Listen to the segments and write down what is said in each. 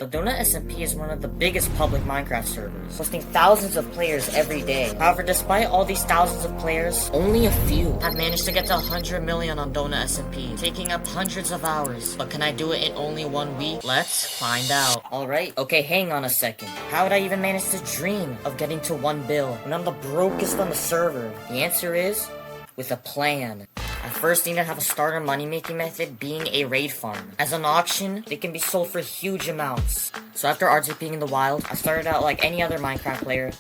The Donut SMP is one of the biggest public Minecraft servers, hosting thousands of players every day. However, despite all these thousands of players, only a few have managed to get to 100 million on Donut SMP, taking up hundreds of hours. But can I do it in only 1 week? Let's find out. Alright, okay, hang on a second. How would I even manage to dream of getting to 1 bill when I'm the brokest on the server? The answer is, with a plan. I first need to have a starter money-making method being a raid farm. As an auction, they can be sold for huge amounts. So after RTPing in the wild, I started out like any other Minecraft player.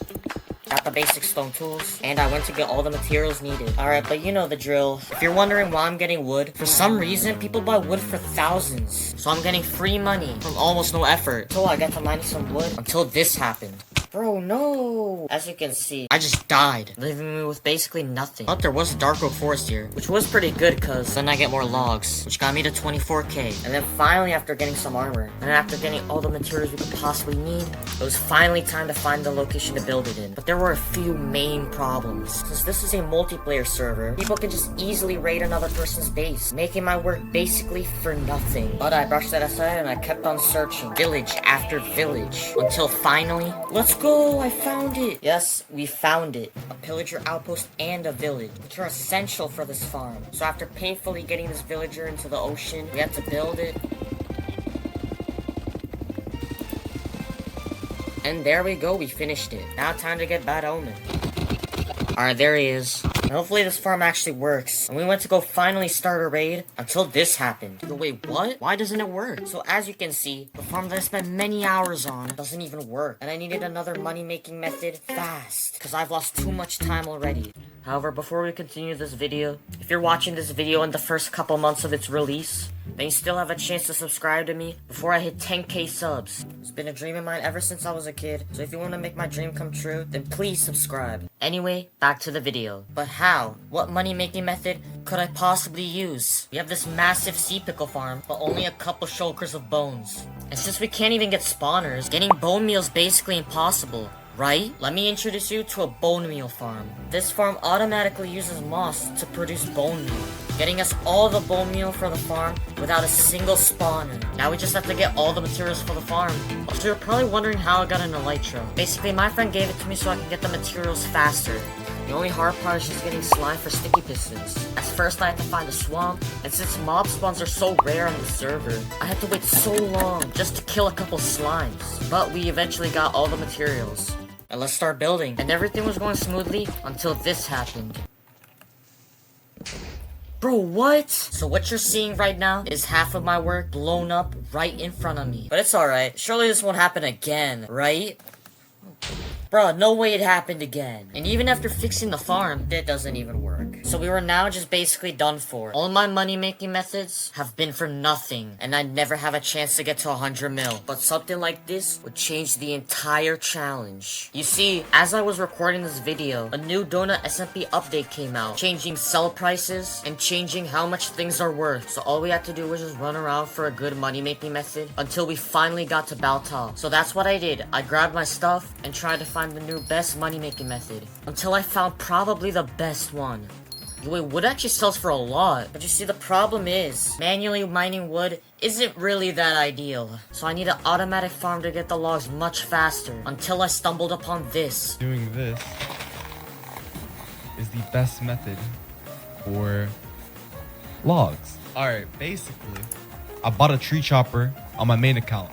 Got the basic stone tools, and I went to get all the materials needed. Alright, but you know the drill. If you're wondering why I'm getting wood, for some reason, people buy wood for thousands. So I'm getting free money from almost no effort. So I got to mining some wood until this happened. Bro, no! As you can see, I just died, leaving me with basically nothing. But there was a dark oak forest here, which was pretty good cause then I get more logs, which got me to 24k. And then finally, after getting some armor, and after getting all the materials we could possibly need, it was finally time to find the location to build it in. But there were a few main problems. Since this is a multiplayer server, people can just easily raid another person's base, making my work basically for nothing. But I brushed that aside and I kept on searching village after village, until finally, let's go! I found it! Yes, we found it. A pillager outpost and a village, which are essential for this farm. So after painfully getting this villager into the ocean, we had to build it. And there we go, we finished it. Now time to get Bad Omen. Alright, there he is. And hopefully this farm actually works. And we went to go finally start a raid until this happened. But wait, what? Why doesn't it work? So as you can see, the farm that I spent many hours on doesn't even work. And I needed another money-making method fast, because I've lost too much time already. However, before we continue this video, if you're watching this video in the first couple months of its release, then you still have a chance to subscribe to me before I hit 10k subs. It's been a dream of mine ever since I was a kid, so if you want to make my dream come true, then please subscribe. Anyway, back to the video. But how? What money-making method could I possibly use? We have this massive sea pickle farm, but only a couple shulkers of bones. And since we can't even get spawners, getting bone meal is basically impossible. Right? Let me introduce you to a bone meal farm. This farm automatically uses moss to produce bone meal, getting us all the bone meal for the farm without a single spawner. Now we just have to get all the materials for the farm. Also, you're probably wondering how I got an elytra. Basically, my friend gave it to me so I can get the materials faster. The only hard part is just getting slime for sticky pistons. At first I had to find a swamp, and since mob spawns are so rare on the server, I had to wait so long just to kill a couple slimes. But we eventually got all the materials. And let's start building. And everything was going smoothly until this happened. Bro, what? So what you're seeing right now is half of my work blown up right in front of me. But it's alright. Surely this won't happen again, right? Bruh, no way it happened again. And even after fixing the farm, it doesn't even work. So we were now just basically done for. All my money-making methods have been for nothing, and I never have a chance to get to 100 mil. But something like this would change the entire challenge. You see, as I was recording this video, a new Donut SMP update came out, changing sell prices and changing how much things are worth. So all we had to do was just run around for a good money-making method until we finally got to Baltop. So that's what I did. I grabbed my stuff and tried to find the new best money-making method until I found probably the best one. Wait, wood actually sells for a lot, but you see the problem is manually mining wood isn't really that ideal. So I need an automatic farm to get the logs much faster until I stumbled upon this. Doing this is the best method for logs. Alright, basically, I bought a tree chopper on my main account.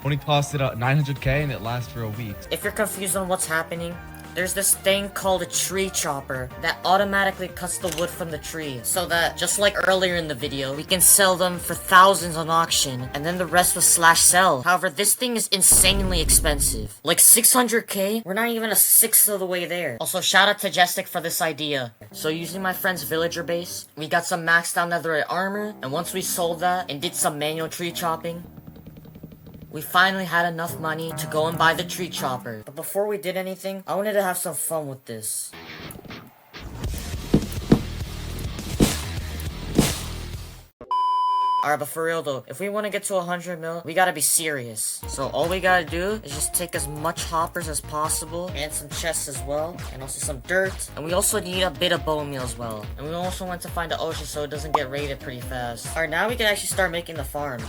Only cost it 900k and it lasts for a week. If you're confused on what's happening, there's this thing called a tree chopper that automatically cuts the wood from the tree, so that, just like earlier in the video, we can sell them for thousands on auction, and then the rest will slash sell. However, this thing is insanely expensive. Like 600k? We're not even a sixth of the way there. Also, shout out to Jestic for this idea. So using my friend's villager base, we got some maxed out netherite armor, and once we sold that and did some manual tree chopping, we finally had enough money to go and buy the tree chopper. But before we did anything, I wanted to have some fun with this. Alright, but for real though, if we want to get to 100 mil, we gotta be serious. So all we gotta do is just take as much hoppers as possible, and some chests as well, and also some dirt. And we also need a bit of bone meal as well. And we also want to find the ocean so it doesn't get raided pretty fast. Alright, now we can actually start making the farm.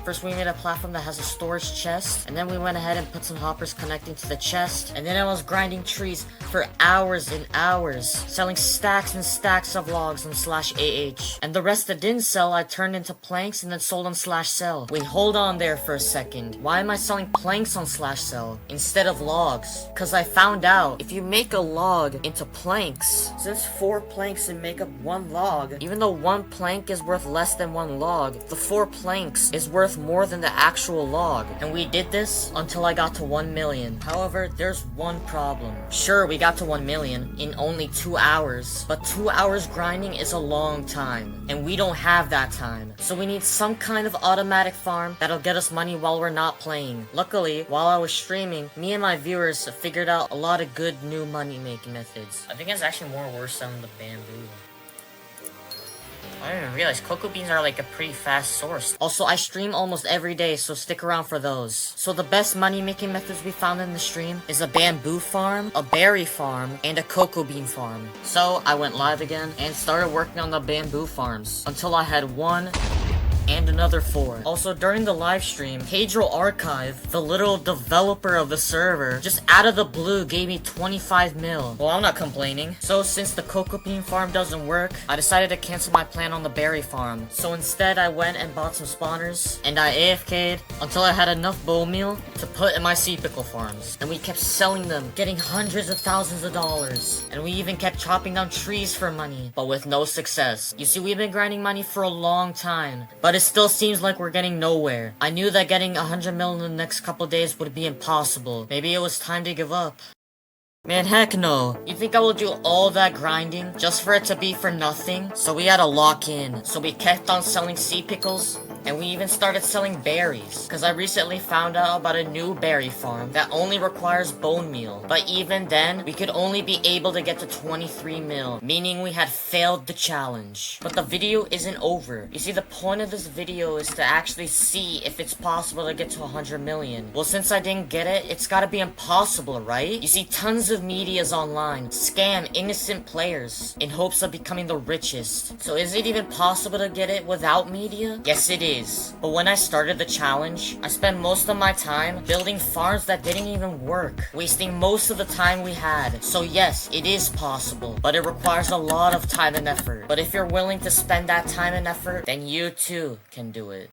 First we made a platform that has a storage chest, and then we went ahead and put some hoppers connecting to the chest, and then I was grinding trees for hours and hours, selling stacks and stacks of logs on /AH. And the rest that didn't sell, I turned into planks and then sold on /sell. Wait, hold on there for a second. Why am I selling planks on /sell instead of logs? Cause I found out if you make a log into planks, since 4 planks can make up 1 log, even though 1 plank is worth less than 1 log, the 4 planks is worth more than the actual log. And we did this until I got to 1 million. However, there's one problem. Sure, we got to 1 million in only 2 hours, but 2 hours grinding is a long time, and we don't have that time. So we need some kind of automatic farm that'll get us money while we're not playing. Luckily, while I was streaming, me and my viewers figured out a lot of good new money making methods. I think it's actually more worse than the bamboo. I didn't even realize cocoa beans are like a pretty fast source. Also, I stream almost every day, so stick around for those. So the best money-making methods we found in the stream is a bamboo farm, a berry farm, and a cocoa bean farm. So I went live again and started working on the bamboo farms until I had 1 and another 4. Also, during the live stream, Pedro Archive, the little developer of the server, just out of the blue gave me 25 mil. Well, I'm not complaining. So since the cocoa bean farm doesn't work, I decided to cancel my plan on the berry farm. So instead, I went and bought some spawners, and I AFK'd until I had enough bone meal to put in my sea pickle farms. And we kept selling them, getting hundreds of thousands of dollars. And we even kept chopping down trees for money, but with no success. You see, we've been grinding money for a long time, but it still seems like we're getting nowhere. I knew that getting 100 mil in the next couple days would be impossible. Maybe it was time to give up. Man, heck no. You think I will do all that grinding just for it to be for nothing? So we had to lock in. So we kept on selling sea pickles, and we even started selling berries. Cause I recently found out about a new berry farm that only requires bone meal. But even then, we could only be able to get to 23 mil, meaning we had failed the challenge. But the video isn't over. You see, the point of this video is to actually see if it's possible to get to 100 million. Well, since I didn't get it, it's gotta be impossible, right? You see, tons of medias online scam innocent players in hopes of becoming the richest. So is it even possible to get it without media? Yes, it is. But when I started the challenge, I spent most of my time building farms that didn't even work, wasting most of the time we had. So yes, it is possible, but it requires a lot of time and effort. But if you're willing to spend that time and effort, then you too can do it.